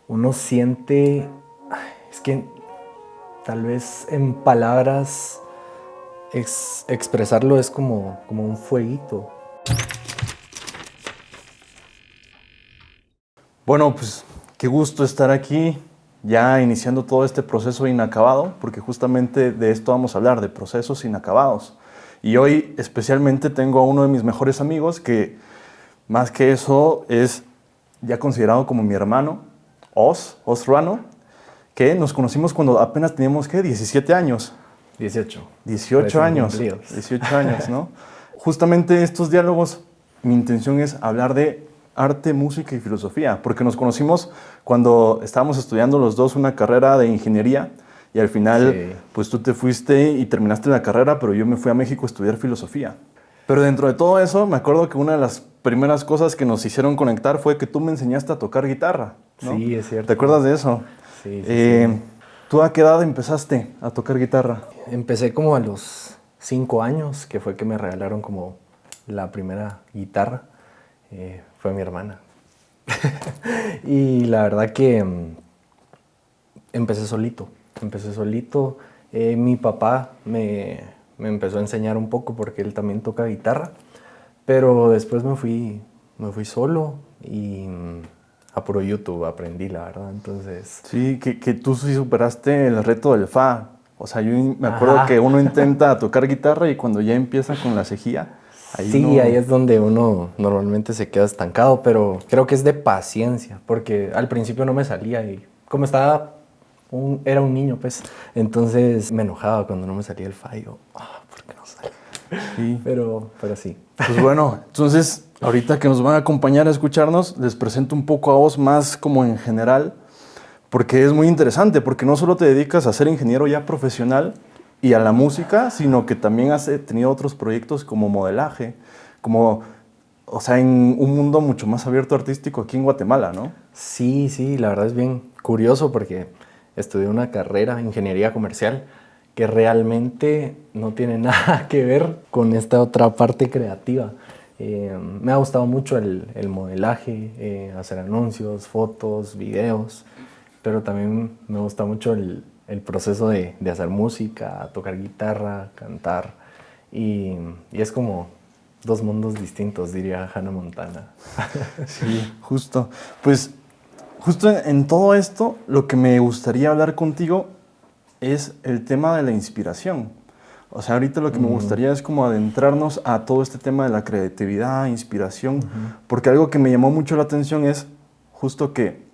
uno siente, es que tal vez en palabras expresarlo es como un fueguito. Bueno, pues qué gusto estar aquí, ya iniciando todo este proceso inacabado, porque justamente de esto vamos a hablar, de procesos inacabados. Y hoy especialmente tengo a uno de mis mejores amigos que, más que eso, es ya considerado como mi hermano, Os Ruano, que nos conocimos cuando apenas teníamos, ¿qué? 17 años. 18. 18 Recién años, cumplidos. 18 años, ¿no? Justamente estos diálogos, mi intención es hablar de arte, música y filosofía, porque nos conocimos cuando estábamos estudiando los dos una carrera de ingeniería y al final, Sí. pues tú te fuiste y terminaste la carrera, pero yo me fui a México a estudiar filosofía. Pero dentro de todo eso, me acuerdo que una de las primeras cosas que nos hicieron conectar fue que tú me enseñaste a tocar guitarra, ¿no? Sí, es cierto. ¿Te acuerdas de eso? Sí, sí, Eh, sí. ¿Tú a qué edad empezaste a tocar guitarra? Empecé como a los 5 años, que fue que me regalaron como la primera guitarra. Fue mi hermana. Y la verdad que empecé solito. Empecé solito. Mi papá me empezó a enseñar un poco porque él también toca guitarra. Pero después me fui solo y a puro YouTube aprendí, la verdad. Entonces, Sí, que tú sí superaste el reto del fa. O sea, yo me acuerdo ajá. que uno intenta tocar guitarra y cuando ya empieza con la cejilla, ahí Sí, ahí uno... es donde uno normalmente se queda estancado, pero creo que es de paciencia, porque al principio no me salía y como era un niño, pues, entonces me enojaba cuando no me salía el fallo. ¿Por qué no sale? Sí. Pero sí. Pues bueno, entonces ahorita que nos van a acompañar a escucharnos, les presento un poco a vos más como en general, porque es muy interesante, porque no solo te dedicas a ser ingeniero ya profesional y a la música, sino que también has tenido otros proyectos como modelaje, como, o sea, en un mundo mucho más abierto artístico aquí en Guatemala, ¿no? Sí, sí, la verdad es bien curioso porque estudié una carrera, ingeniería comercial, que realmente no tiene nada que ver con esta otra parte creativa. Me ha gustado mucho el modelaje, hacer anuncios, fotos, videos, pero también me gusta mucho el proceso de hacer música, tocar guitarra, cantar, y, y es como dos mundos distintos, diría Hannah Montana. Sí, justo. Pues justo en todo esto, lo que me gustaría hablar contigo es el tema de la inspiración. O sea, ahorita lo que me gustaría es como adentrarnos a todo este tema de la creatividad, inspiración, porque algo que me llamó mucho la atención es justo que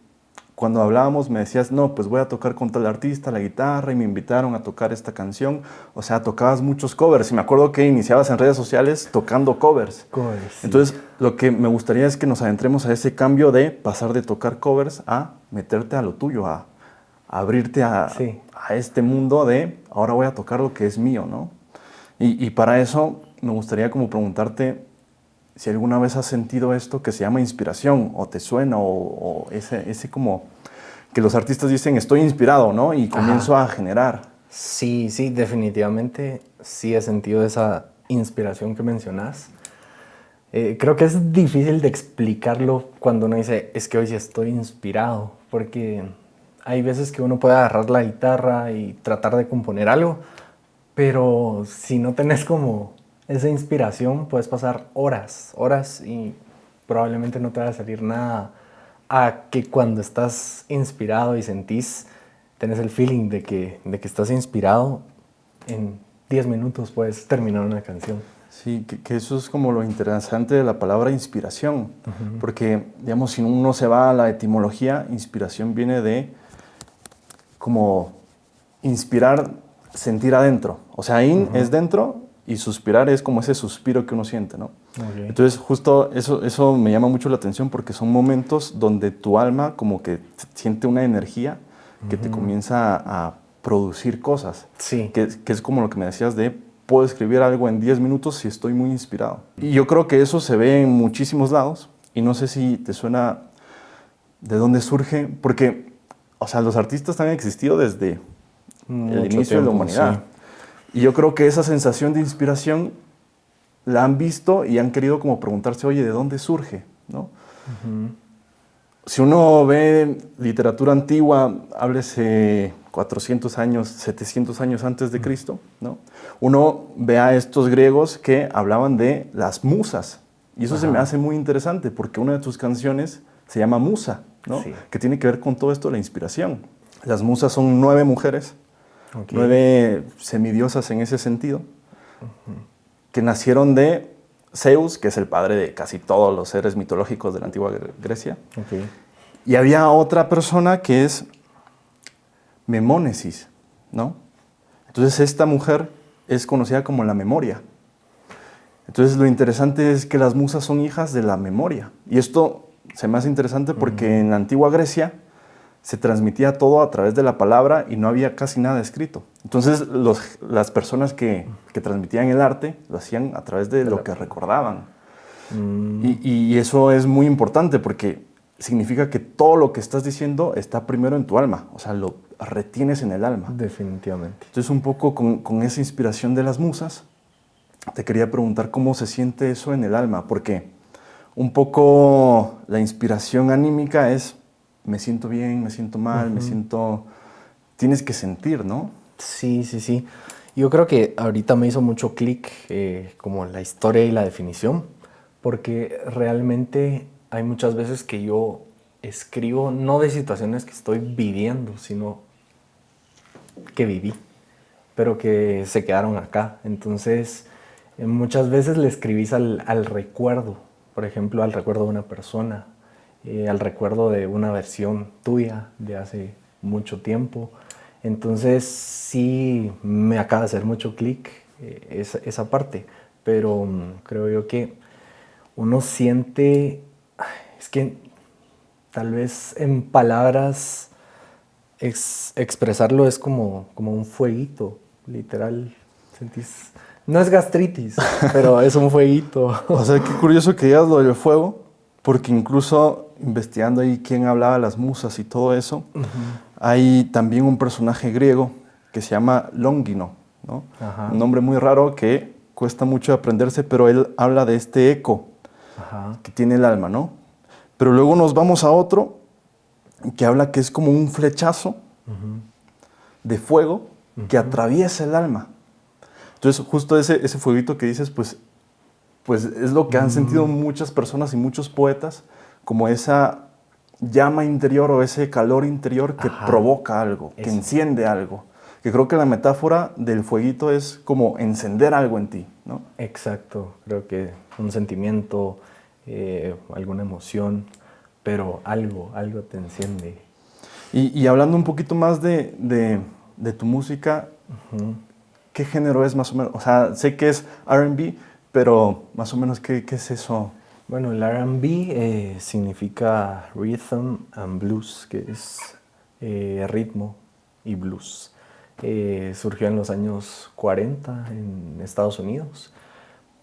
cuando hablábamos me decías, no, pues voy a tocar con tal artista la guitarra y me invitaron a tocar esta canción. O sea, tocabas muchos covers y me acuerdo que iniciabas en redes sociales tocando covers. Covers, sí. Entonces, lo que me gustaría es que nos adentremos a ese cambio de pasar de tocar covers a meterte a lo tuyo, a abrirte Sí. a este mundo de ahora voy a tocar lo que es mío, ¿no? Y para eso me gustaría como preguntarte si alguna vez has sentido esto que se llama inspiración, o te suena, o ese como que los artistas dicen estoy inspirado, ¿no? Y comienzo Ajá. a generar. Sí, sí, definitivamente sí he sentido esa inspiración que mencionas. Creo que es difícil de explicarlo cuando uno dice, es que hoy sí estoy inspirado, porque hay veces que uno puede agarrar la guitarra y tratar de componer algo, pero si no tenés como esa inspiración, puedes pasar horas, horas y probablemente no te va a salir nada a que cuando estás inspirado y sentís, tenés el feeling de que estás inspirado, en 10 minutos puedes terminar una canción. Sí, que eso es como lo interesante de la palabra inspiración, porque, digamos, si uno se va a la etimología, inspiración viene de como inspirar, sentir adentro. O sea, in es dentro y suspirar es como ese suspiro que uno siente, ¿no? Okay. Entonces, justo eso me llama mucho la atención porque son momentos donde tu alma como que siente una energía que te comienza a producir cosas, Sí. que es como lo que me decías de puedo escribir algo en 10 minutos si estoy muy inspirado. Y yo creo que eso se ve en muchísimos lados y no sé si te suena de dónde surge, porque, o sea, los artistas han existido desde el Mucho inicio de la tiempo, sí. humanidad. Y yo creo que esa sensación de inspiración la han visto y han querido como preguntarse, oye, ¿de dónde surge? ¿No? si uno ve literatura antigua, háblese 400 años, 700 años antes de Cristo, ¿no? Uno ve a estos griegos que hablaban de las musas. Y eso se me hace muy interesante porque una de tus canciones se llama Musa, ¿no? Sí. Que tiene que ver con todo esto de la inspiración. Las musas son 9 mujeres, Okay. 9 semidiosas en ese sentido, que nacieron de Zeus, que es el padre de casi todos los seres mitológicos de la antigua Grecia. Okay. Y había otra persona que es Memónesis, ¿no? Entonces esta mujer es conocida como la memoria. Entonces lo interesante es que las musas son hijas de la memoria. Y esto se me hace interesante porque en la antigua Grecia se transmitía todo a través de la palabra y no había casi nada escrito. Entonces las personas que transmitían el arte lo hacían a través de lo que recordaban. Y eso es muy importante porque significa que todo lo que estás diciendo está primero en tu alma, o sea, lo retienes en el alma. Definitivamente. Entonces un poco con esa inspiración de las musas, te quería preguntar cómo se siente eso en el alma, porque un poco la inspiración anímica es me siento bien, me siento mal, me siento... Tienes que sentir, ¿no? Sí, sí, sí. Yo creo que ahorita me hizo mucho clic como la historia y la definición, porque realmente hay muchas veces que yo escribo no de situaciones que estoy viviendo, sino que viví, pero que se quedaron acá. Entonces, muchas veces le escribís al recuerdo, por ejemplo, al recuerdo de una persona, al recuerdo de una versión tuya de hace mucho tiempo. Entonces sí me acaba de hacer mucho clic esa parte, pero creo yo que uno siente, es que tal vez en palabras expresarlo es como un fueguito, literal, sentís, no es gastritis, pero es un fueguito. O sea, qué curioso que digas lo del fuego, porque incluso investigando ahí quién hablaba de las musas y todo eso, hay también un personaje griego que se llama Longino, ¿no? Ajá. Un nombre muy raro que cuesta mucho aprenderse, pero él habla de este eco Ajá. que tiene el alma, ¿no? Pero luego nos vamos a otro que habla que es como un flechazo de fuego que atraviesa el alma. Entonces, justo ese fueguito que dices, pues es lo que han sentido muchas personas y muchos poetas, como esa llama interior o ese calor interior que provoca algo, que enciende algo. Que creo que la metáfora del fueguito es como encender algo en ti, ¿no? Exacto, creo que un sentimiento, alguna emoción, pero algo te enciende. Y hablando un poquito más de tu música, ¿qué género es más o menos? O sea, sé que es R&B, pero más o menos, ¿qué es eso? Bueno, el R&B significa Rhythm and Blues, que es ritmo y blues. Surgió en los años 40 en Estados Unidos,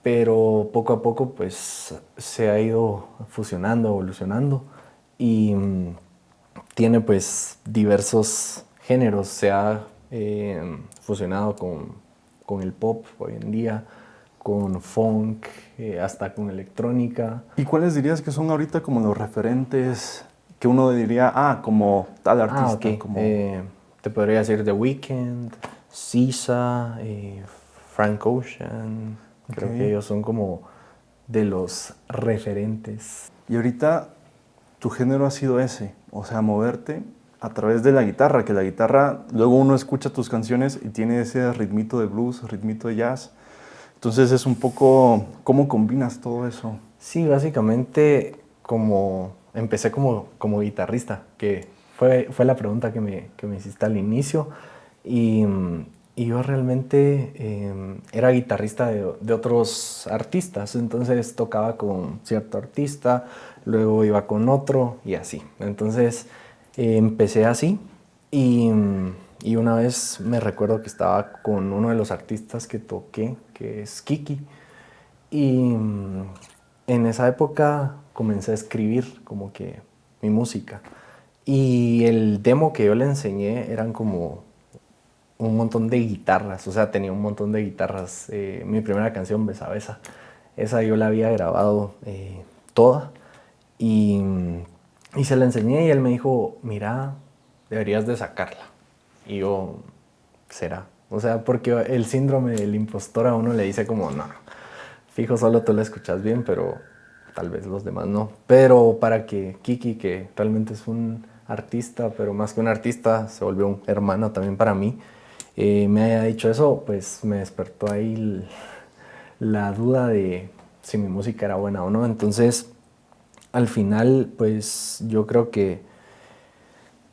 pero poco a poco pues se ha ido fusionando, evolucionando y tiene pues diversos géneros. Se ha fusionado con el pop hoy en día, con funk, hasta con electrónica. ¿Y cuáles dirías que son ahorita como los referentes que uno diría, como tal artista? Ok. Como... te podría decir The Weeknd, SZA, Frank Ocean. Creo que ellos son como de los referentes. Y ahorita tu género ha sido ese, o sea, moverte a través de la guitarra, que la guitarra, luego uno escucha tus canciones y tiene ese ritmito de blues, ritmito de jazz. Entonces es un poco, ¿cómo combinas todo eso? Sí, básicamente empecé como guitarrista, que fue la pregunta que me hiciste al inicio. Y yo realmente era guitarrista de otros artistas, entonces tocaba con cierto artista, luego iba con otro y así. Entonces empecé así y una vez me recuerdo que estaba con uno de los artistas que toqué, que es Kiki, y en esa época comencé a escribir como que mi música. Y el demo que yo le enseñé eran como un montón de guitarras, o sea, tenía un montón de guitarras. Mi primera canción, Besa Besa, esa yo la había grabado toda y Y se la enseñé y él me dijo, mira, deberías de sacarla. Y yo, ¿será? O sea, porque el síndrome del impostor a uno le dice como, no, fijo, solo tú la escuchas bien, pero tal vez los demás no. Pero para que Kiki, que realmente es un artista, pero más que un artista, se volvió un hermano también para mí, me haya dicho eso, pues me despertó ahí la duda de si mi música era buena o no. Entonces, al final, pues yo creo que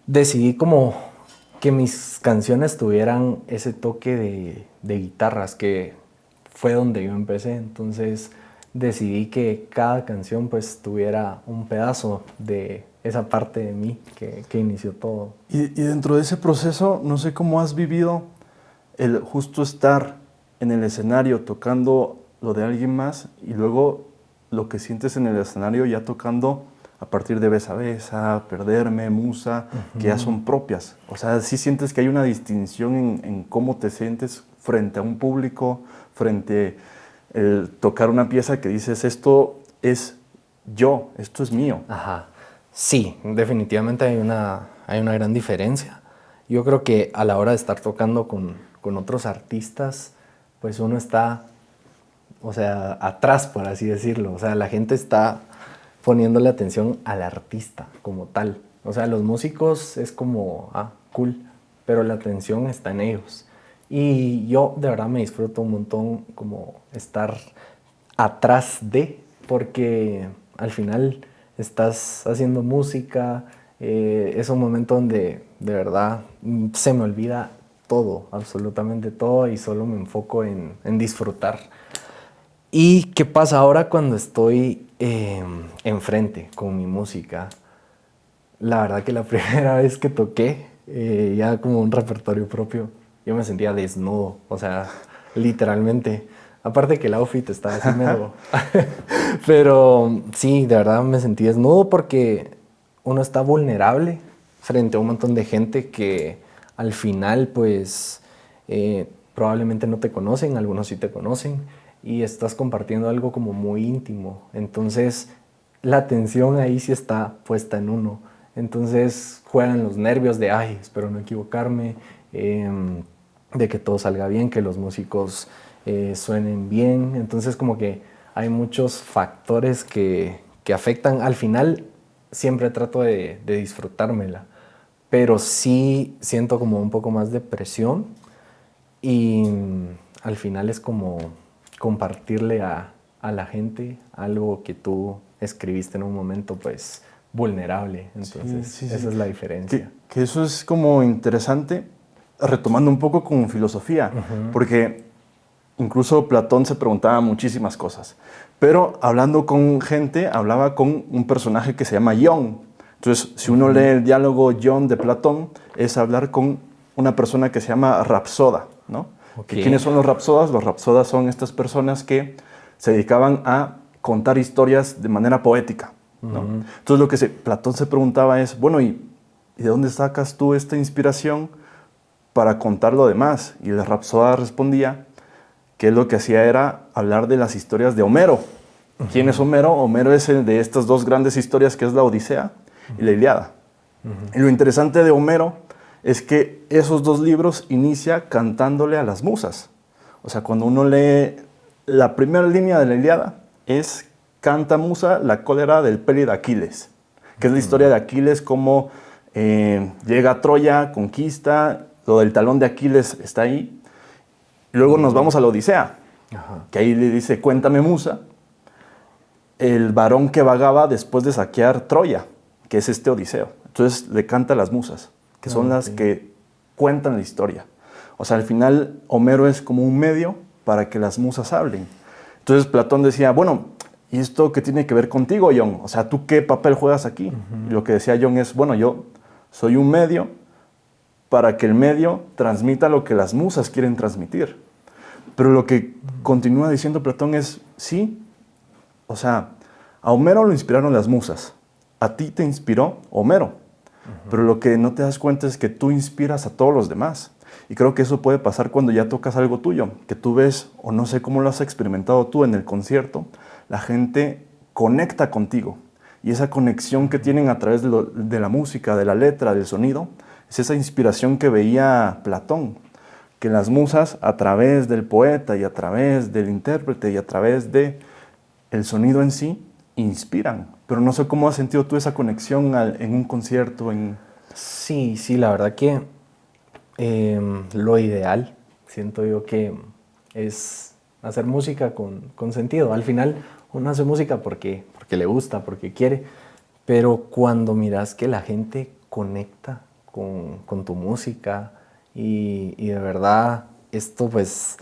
decidí como que mis canciones tuvieran ese toque de guitarras, que fue donde yo empecé. Entonces decidí que cada canción pues tuviera un pedazo de esa parte de mí que inició todo. Y dentro de ese proceso, no sé cómo has vivido el justo estar en el escenario tocando lo de alguien más y luego lo que sientes en el escenario ya tocando a partir de Besa Besa, Perderme, Musa, que ya son propias. O sea, sí sientes que hay una distinción en cómo te sientes frente a un público, frente a tocar una pieza que dices, esto es yo, esto es mío. Ajá. Sí, definitivamente hay una gran diferencia. Yo creo que a la hora de estar tocando con otros artistas, pues uno está, o sea, atrás, por así decirlo. O sea, la gente está poniéndole atención al artista como tal. O sea, los músicos es como, cool, pero la atención está en ellos. Y yo de verdad me disfruto un montón como estar atrás de, porque al final estás haciendo música, es un momento donde de verdad se me olvida todo, absolutamente todo, y solo me enfoco en disfrutar. ¿Y qué pasa ahora cuando estoy enfrente con mi música? La verdad que la primera vez que toqué, ya como un repertorio propio, yo me sentía desnudo, o sea, literalmente. Aparte que el outfit estaba así medio... Pero sí, de verdad me sentí desnudo porque uno está vulnerable frente a un montón de gente que al final pues probablemente no te conocen, algunos sí te conocen, y estás compartiendo algo como muy íntimo. Entonces la atención ahí sí está puesta en uno. Entonces juegan los nervios de, ay, espero no equivocarme, de que todo salga bien, que los músicos suenen bien. Entonces como que hay muchos factores que afectan. Al final siempre trato de disfrutármela, pero sí siento como un poco más de presión y al final es como compartirle a la gente algo que tú escribiste en un momento pues vulnerable. Entonces Sí, sí, sí. esa es la diferencia. Que eso es como interesante, retomando un poco con filosofía, porque incluso Platón se preguntaba muchísimas cosas, pero hablando con gente, hablaba con un personaje que se llama Ion. Entonces, si uno lee el diálogo Ion de Platón, es hablar con una persona que se llama Rapsoda, ¿no? Okay. ¿Quiénes son los rapsodas? Los rapsodas son estas personas que se dedicaban a contar historias de manera poética, ¿no? Entonces, lo que Platón se preguntaba es, bueno, ¿y de dónde sacas tú esta inspiración para contar lo demás? Y el Rapsoda respondía que lo que hacía era hablar de las historias de Homero. ¿Quién es Homero? Homero es el de estas dos grandes historias que es la Odisea y la Ilíada. Y lo interesante de Homero es que esos dos libros inicia cantándole a las musas. O sea, cuando uno lee la primera línea de la Ilíada es canta musa la cólera del Pélida Aquiles, que es la historia de Aquiles, cómo llega a Troya, conquista, lo del talón de Aquiles está ahí. Luego nos vamos a la Odisea, que ahí le dice, cuéntame musa, el varón que vagaba después de saquear Troya, que es este Odiseo. Entonces le canta a las musas, que son las que cuentan la historia. O sea, al final Homero es como un medio para que las musas hablen. Entonces Platón decía, bueno, ¿y esto qué tiene que ver contigo, Ion? O sea, ¿tú qué papel juegas aquí? Y lo que decía Ion es, bueno, yo soy un medio para que el medio transmita lo que las musas quieren transmitir. Pero lo que continúa diciendo Platón es, sí, o sea, a Homero lo inspiraron las musas, a ti te inspiró Homero, pero lo que no te das cuenta es que tú inspiras a todos los demás. Y creo que eso puede pasar cuando ya tocas algo tuyo, que tú ves, o no sé cómo lo has experimentado tú en el concierto, la gente conecta contigo y esa conexión que tienen a través de la música, de la letra, del sonido, es esa inspiración que veía Platón, que las musas a través del poeta y a través del intérprete y a través de el sonido en sí, inspiran. Pero no sé cómo has sentido tú esa conexión en un concierto. Sí, sí, la verdad que lo ideal, siento yo que es hacer música con sentido. Al final uno hace música porque le gusta, porque quiere, pero cuando miras que la gente conecta con tu música y de verdad esto pues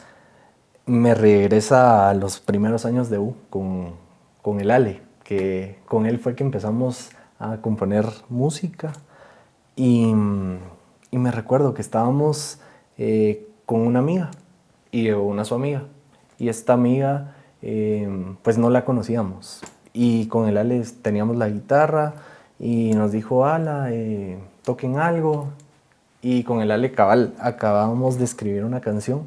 me regresa a los primeros años de U con el Ale, que con él fue que empezamos a componer música y, y me recuerdo que estábamos con una amiga y una su amiga y esta amiga pues no la conocíamos y con el Ale teníamos la guitarra y nos dijo, ala, toquen algo y con el Ale cabal acabábamos de escribir una canción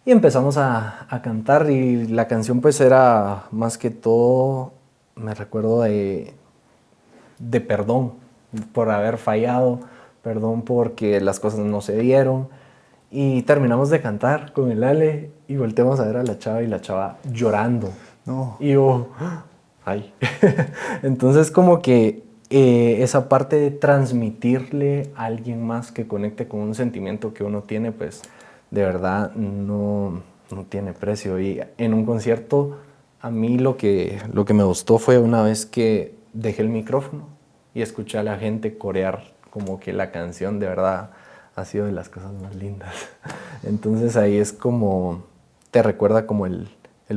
y empezamos a cantar y la canción pues era más que todo, me recuerdo de perdón por haber fallado, perdón porque las cosas no se dieron. Y terminamos de cantar con el Ale y volteamos a ver a la chava y la chava llorando. No. Y yo, ay. Entonces como que esa parte de transmitirle a alguien más que conecte con un sentimiento que uno tiene, pues de verdad no tiene precio. Y en un concierto a mí lo que me gustó fue una vez que dejé el micrófono y escuché a la gente corear como que la canción, de verdad ha sido de las cosas más lindas. Entonces ahí es como, te recuerda como el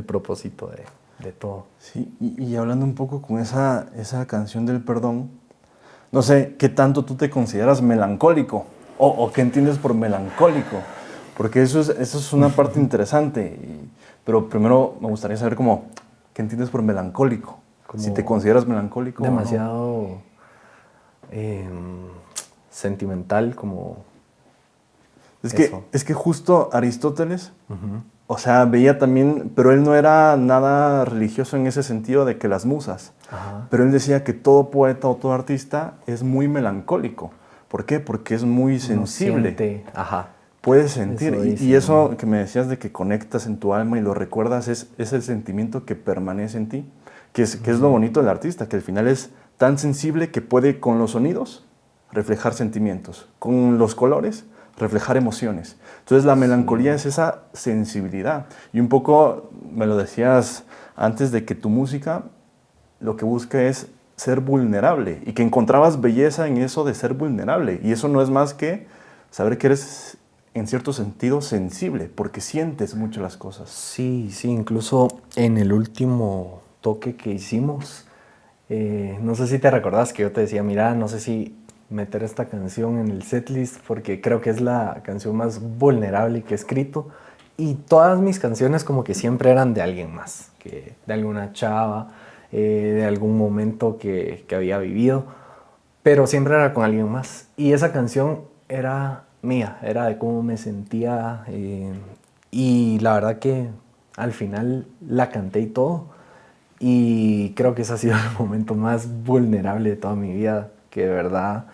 propósito de todo. Sí, y hablando un poco con esa canción del perdón, no sé qué tanto tú te consideras melancólico o qué entiendes por melancólico, porque eso es una parte interesante, pero primero me gustaría saber como, ¿qué entiendes por melancólico? Como Si te consideras melancólico demasiado o no. sentimental, como Es que justo Aristóteles, o sea, veía también, pero él no era nada religioso en ese sentido de que las musas, pero él decía que todo poeta o todo artista es muy melancólico. ¿Por qué? Porque es muy sensible. siente, Puedes sentir. Eso Y eso que me decías de que conectas en tu alma y lo recuerdas es el sentimiento que permanece en ti, que es lo bonito del artista, que al final es tan sensible que puede con los sonidos reflejar sentimientos, con los colores reflejar emociones. Entonces la melancolía es esa sensibilidad. Y un poco me lo decías antes de que tu música lo que busca es ser vulnerable y que encontrabas belleza en eso de ser vulnerable. Y eso no es más que saber que eres en cierto sentido sensible, porque sientes mucho las cosas. Sí, sí, incluso en el último toque que hicimos, no sé si te recordás que yo te decía, mira, no sé si meter esta canción en el setlist porque creo que es la canción más vulnerable que he escrito y todas mis canciones como que siempre eran de alguien más, que de alguna chava, de algún momento que había vivido, pero siempre era con alguien más y esa canción era mía, era de cómo me sentía y la verdad que al final la canté y todo y creo que ese ha sido el momento más vulnerable de toda mi vida, que de verdad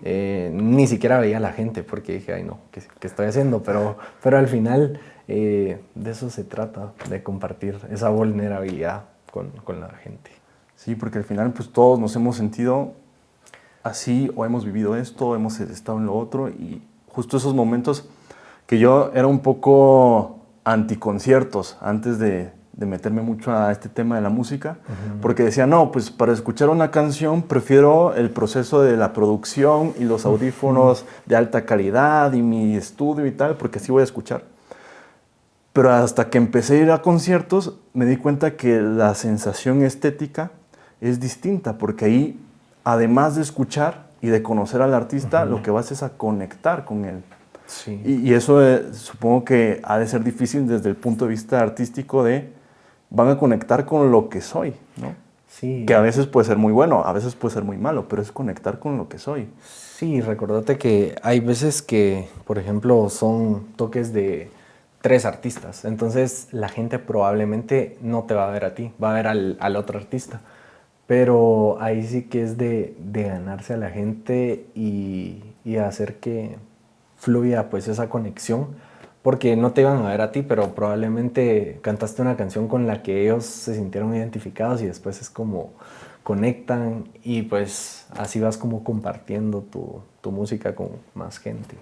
ni siquiera veía a la gente porque dije, ay no, ¿qué estoy haciendo? Pero al final de eso se trata, de compartir esa vulnerabilidad con la gente. Sí, porque al final pues todos nos hemos sentido así o hemos vivido esto, hemos estado en lo otro y justo esos momentos que yo era un poco anticonciertos antes de meterme mucho a este tema de la música, porque decía, no, pues para escuchar una canción prefiero el proceso de la producción y los audífonos de alta calidad y mi estudio y tal, porque así voy a escuchar. Pero hasta que empecé a ir a conciertos me di cuenta que la sensación estética es distinta, porque ahí, además de escuchar y de conocer al artista, lo que vas es a conectar con él. Sí. Y eso supongo que ha de ser difícil desde el punto de vista artístico van a conectar con lo que soy, ¿no? Sí. Que a veces puede ser muy bueno, a veces puede ser muy malo, pero es conectar con lo que soy. Sí, recordate que hay veces que, por ejemplo, son toques de 3 artistas, entonces la gente probablemente no te va a ver a ti, va a ver al otro artista. pero ahí sí que es de ganarse a la gente y hacer que fluya pues esa conexión, porque no te iban a ver a ti, pero probablemente cantaste una canción con la que ellos se sintieron identificados y después es como conectan y pues así vas como compartiendo tu música con más gente.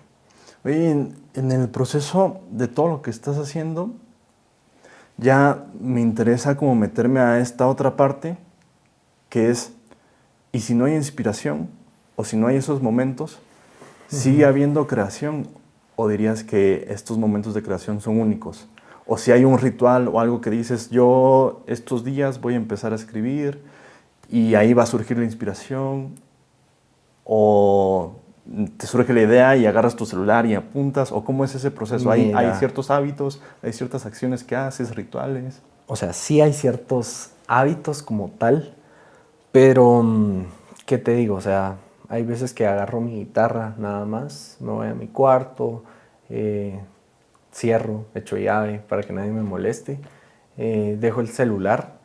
Oye, en el proceso de todo lo que estás haciendo, ya me interesa como meterme a esta otra parte, que es, ¿y si no hay inspiración? O si no hay esos momentos, ¿sigue habiendo creación? ¿O dirías que estos momentos de creación son únicos? O si hay un ritual o algo que dices, yo estos días voy a empezar a escribir y ahí va a surgir la inspiración, o te surge la idea y agarras tu celular y apuntas, o cómo es ese proceso. ¿Hay Mira, ciertos hábitos, hay ciertas acciones que haces, rituales? o sea, sí hay ciertos hábitos como tal, pero ¿qué te digo? O sea, hay veces que agarro mi guitarra nada más, me voy a mi cuarto, eh, cierro, echo llave para que nadie me moleste, dejo el celular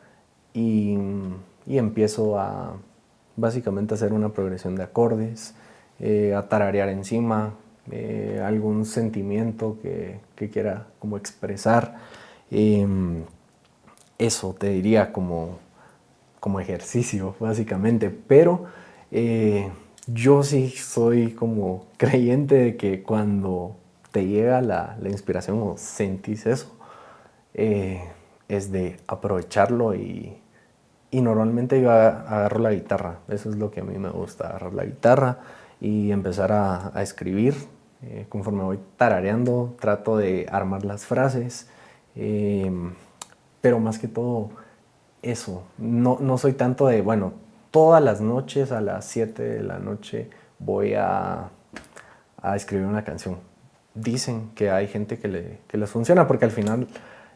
y, y empiezo a básicamente hacer una progresión de acordes, a tararear encima, algún sentimiento que quiera como expresar. Eso te diría como ejercicio, básicamente. Pero yo sí soy como creyente de que cuando te llega la inspiración o sentís eso, es de aprovecharlo y normalmente yo agarro la guitarra. Eso es lo que a mí me gusta, agarrar la guitarra y empezar a escribir. Conforme voy tarareando, trato de armar las frases. Pero más que todo eso, no soy tanto de, bueno, todas las noches a las 7 de la noche voy a escribir una canción. Dicen que hay gente que les funciona porque al final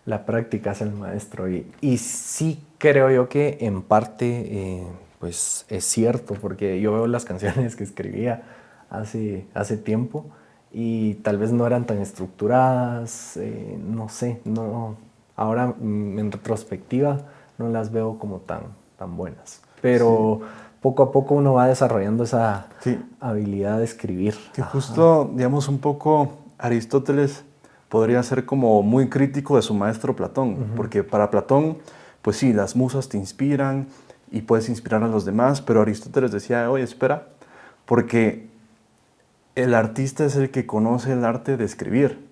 la práctica es el maestro y sí creo yo que en parte pues es cierto porque yo veo las canciones que escribía hace tiempo y tal vez no eran tan estructuradas, no sé, no, ahora en retrospectiva no las veo como tan buenas. Pero Sí. poco a poco uno va desarrollando esa Sí, habilidad de escribir. que Ajá. justo, digamos, un poco Aristóteles podría ser como muy crítico de su maestro Platón, porque para Platón, pues sí, las musas te inspiran y puedes inspirar a los demás, pero Aristóteles decía, oye, espera, porque el artista es el que conoce el arte de escribir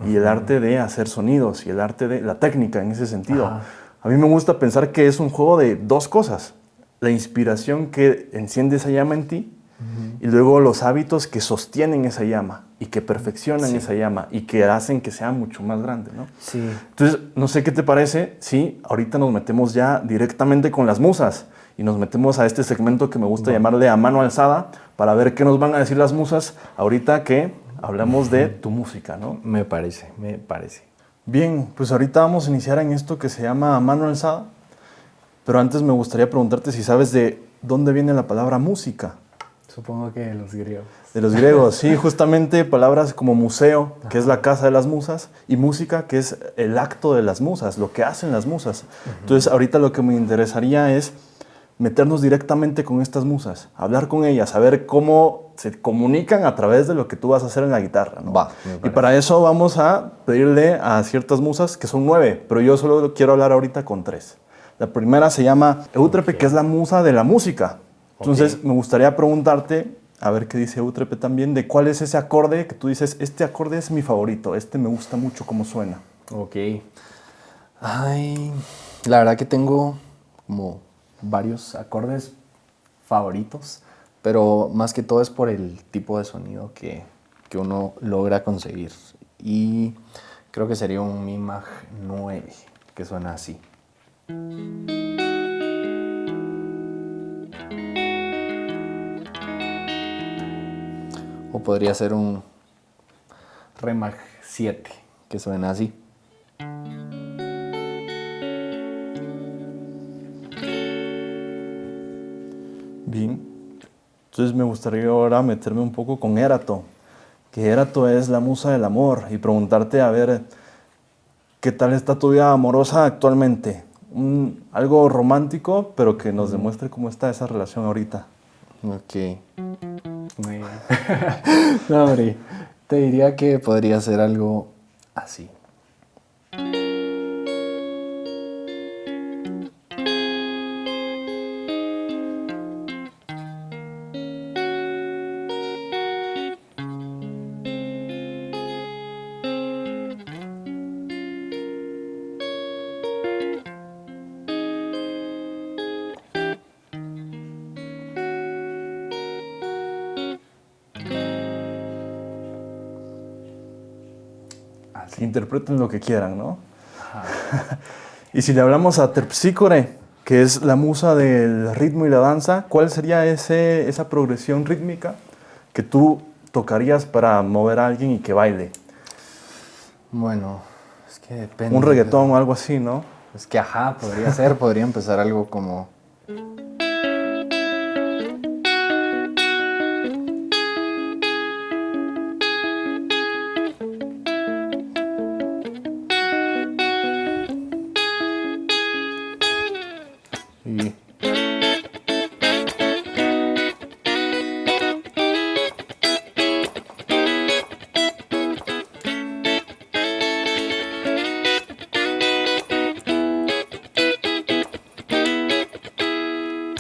y el arte de hacer sonidos y el arte de la técnica en ese sentido. Ajá. A mí me gusta pensar que es un juego de dos cosas, la inspiración que enciende esa llama en ti y luego los hábitos que sostienen esa llama y que perfeccionan Sí, esa llama y que hacen que sea mucho más grande, ¿no? sí. Entonces, no sé qué te parece si ahorita nos metemos ya directamente con las musas y nos metemos a este segmento que me gusta llamarle a mano alzada para ver qué nos van a decir las musas ahorita que hablamos de tu música, ¿no? Me parece, me parece. Bien, pues ahorita vamos a iniciar en esto que se llama a mano alzada, pero antes me gustaría preguntarte si sabes de dónde viene la palabra música. Supongo que los griegos. De los griegos, sí, justamente palabras como museo, que es la casa de las musas, y música, que es el acto de las musas, lo que hacen las musas. Entonces, ahorita lo que me interesaría es meternos directamente con estas musas, hablar con ellas, saber cómo se comunican a través de lo que tú vas a hacer en la guitarra, ¿no? Va, me Y parece. para eso vamos a pedirle a ciertas musas, que son 9, pero yo solo quiero hablar ahorita con 3. La primera se llama Eutrepe, que es la musa de la música. Entonces, me gustaría preguntarte, a ver qué dice Eutrepe también, de cuál es ese acorde que tú dices, este acorde es mi favorito, este me gusta mucho cómo suena. Ok. Ay, la verdad que tengo como varios acordes favoritos, pero más que todo es por el tipo de sonido que uno logra conseguir. Y creo que sería un Mi Mag 9, que suena así. O podría ser un Re Mag 7, que suena así. Bien. Entonces me gustaría ahora meterme un poco con Érato, que Érato es la musa del amor, y preguntarte, a ver, ¿qué tal está tu vida amorosa actualmente? algo romántico, pero que nos demuestre cómo está esa relación ahorita. Ok. Muy bien. No, hombre, te diría que podría ser algo así. Que interpreten lo que quieran, ¿no? Ajá. Y si le hablamos a Terpsícore, que es la musa del ritmo y la danza, ¿cuál sería esa progresión rítmica que tú tocarías para mover a alguien y que baile? Bueno, es que depende. Un reggaetón o algo así, ¿no? Es que ajá, podría ser, podría empezar algo como... Y...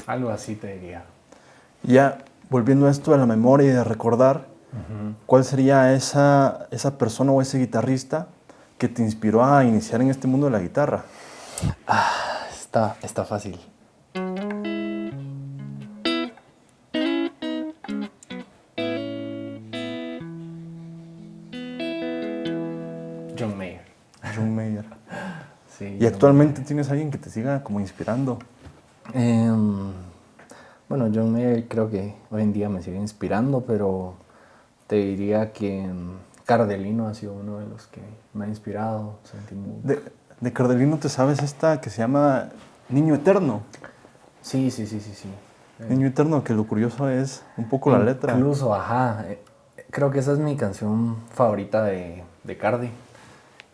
algo así te diría. Ya volviendo a esto de la memoria y de recordar, ¿cuál sería esa persona o ese guitarrista que te inspiró a iniciar en este mundo de la guitarra? Está fácil. John Mayer. John Mayer. Sí, ¿Y actualmente tienes alguien que te siga como inspirando? Bueno, John Mayer creo que hoy en día me sigue inspirando, pero te diría que Cardelino ha sido uno de los que me ha inspirado. De Cardelino te sabes esta que se llama Niño Eterno. Sí. Niño Eterno, que lo curioso es un poco la letra. Incluso, ajá, creo que esa es mi canción favorita de Cardi.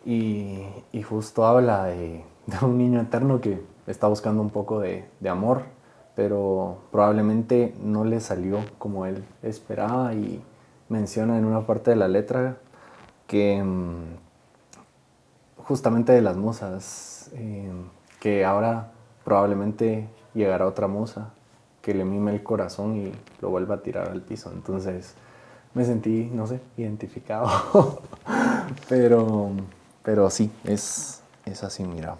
Y justo habla de un niño eterno que está buscando un poco de amor, pero probablemente no le salió como él esperaba, y menciona en una parte de la letra que justamente de las musas, que ahora probablemente llegará otra musa que le mime el corazón y lo vuelva a tirar al piso. Entonces me sentí, no sé, identificado. pero sí, es así, mira.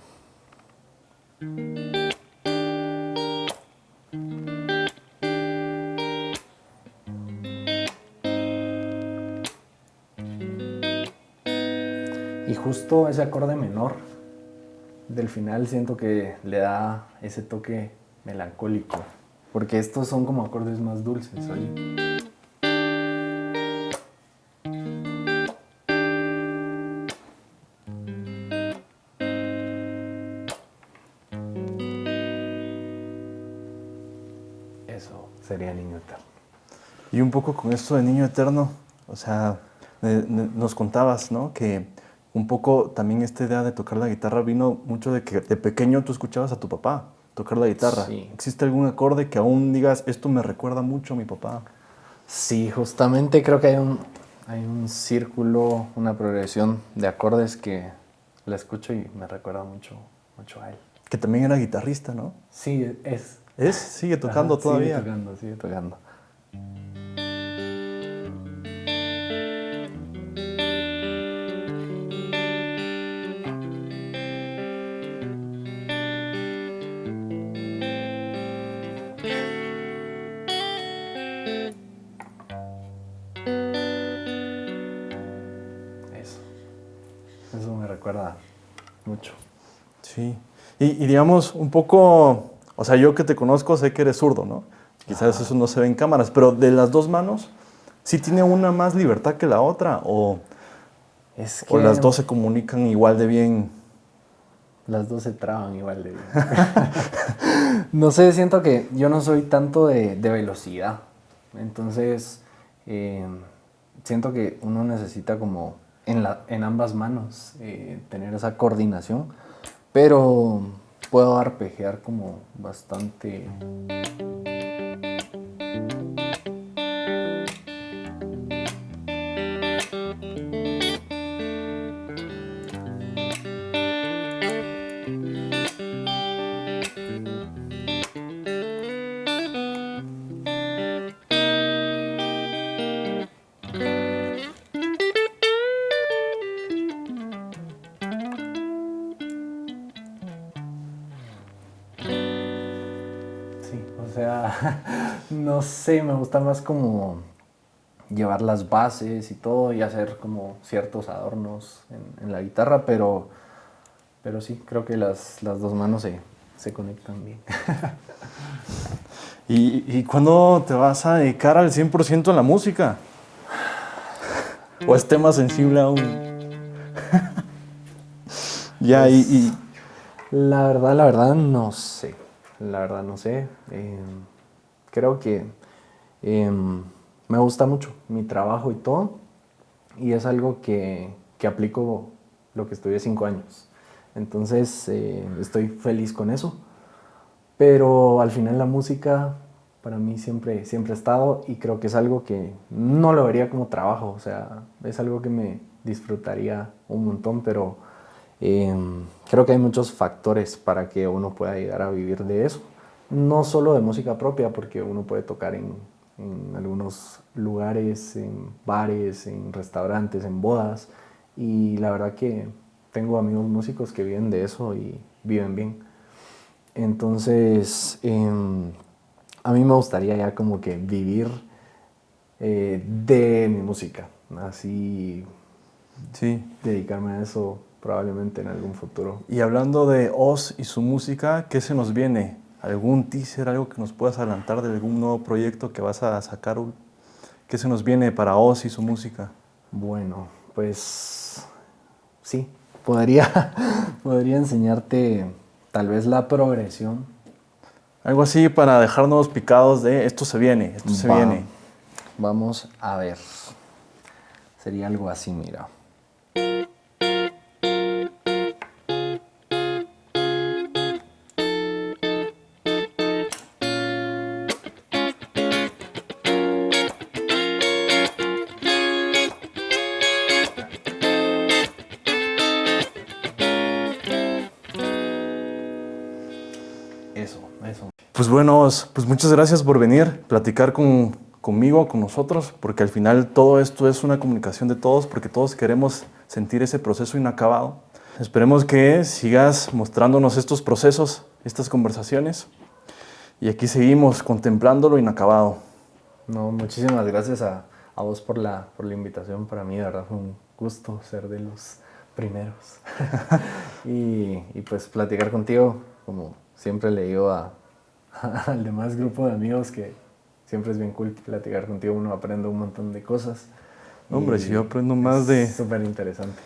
Y justo ese acorde menor del final siento que le da ese toque melancólico, porque estos son como acordes más dulces, ¿oye? Eso sería Niño Eterno. Y un poco con esto de Niño Eterno, o sea, nos contabas, ¿no? Que un poco también esta idea de tocar la guitarra vino mucho de que de pequeño tú escuchabas a tu papá tocar la guitarra. Sí. ¿Existe algún acorde que aún digas, esto me recuerda mucho a mi papá? Sí, justamente creo que hay un círculo, una progresión de acordes que la escucho y me recuerda mucho a él. Que también era guitarrista, ¿no? Sí, es. Sigue tocando Ajá, todavía. Sigue tocando. Eso me recuerda mucho. Sí. Y digamos, un poco, o sea, yo que te conozco sé que eres zurdo, ¿no? Quizás eso no se ve en cámaras, pero de las dos manos, ¿sí tiene una más libertad que la otra? ¿O las dos se comunican igual de bien? Las dos se traban igual de bien. No sé, siento que yo no soy tanto de velocidad. Entonces, siento que uno necesita como en ambas manos tener esa coordinación. Pero puedo arpegiar como bastante. Sí, o sea, no sé, me gusta más como llevar las bases y todo y hacer como ciertos adornos en la guitarra, pero sí, creo que las dos manos se conectan bien. ¿Y cuándo te vas a dedicar al 100% a la música? ¿O es tema sensible aún? Ya, Pues, la verdad no sé. La verdad no sé. Creo que me gusta mucho mi trabajo y todo. Y es algo que aplico lo que estudié 5 años. Entonces estoy feliz con eso. Pero al final la música para mí siempre ha estado y creo que es algo que no lo vería como trabajo. O sea, es algo que me disfrutaría un montón, pero creo que hay muchos factores para que uno pueda llegar a vivir de eso. No solo de música propia, porque uno puede tocar en algunos lugares, en bares, en restaurantes, en bodas. Y la verdad que tengo amigos músicos que viven de eso y viven bien. Entonces, a mí me gustaría ya como que vivir de mi música. Así, sí. dedicarme a eso probablemente en algún futuro. Y hablando de Oz y su música, ¿qué se nos viene? ¿Algún teaser, algo que nos puedas adelantar de algún nuevo proyecto que vas a sacar? ¿Qué se nos viene para Oz y su música? Bueno, pues sí, podría, podría enseñarte tal vez la progresión. Algo así para dejarnos picados de esto se viene, esto se viene. Vamos a ver. Sería algo así, mira. Eso. Pues bueno, Oz, pues muchas gracias por venir, platicar conmigo, con nosotros, porque al final todo esto es una comunicación de todos, porque todos queremos sentir ese proceso inacabado. Esperemos que sigas mostrándonos estos procesos, estas conversaciones, y aquí seguimos contemplando lo inacabado. No, muchísimas gracias a vos por la invitación. Para mí, de verdad, fue un gusto ser de los primeros. y pues platicar contigo, como siempre le digo al demás grupo de amigos, que siempre es bien cool platicar contigo. Uno aprende un montón de cosas. Hombre, si yo aprendo más de... Súper interesante.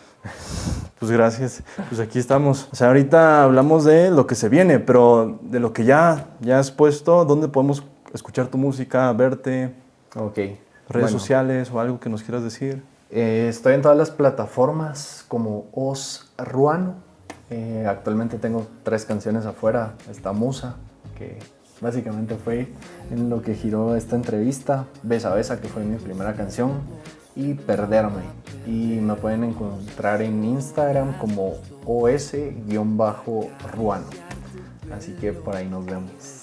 Pues gracias, pues aquí estamos. O sea, ahorita hablamos de lo que se viene, pero de lo que ya has puesto, ¿dónde podemos escuchar tu música, verte? Ok. Redes sociales o algo que nos quieras decir. Estoy en todas las plataformas como Oz Ruano. Actualmente tengo 3 canciones afuera. Está Musa, que básicamente fue en lo que giró esta entrevista. Besa Besa, que fue mi primera canción. Y Perderme. Y me pueden encontrar en Instagram como os-ruano. Así que por ahí nos vemos.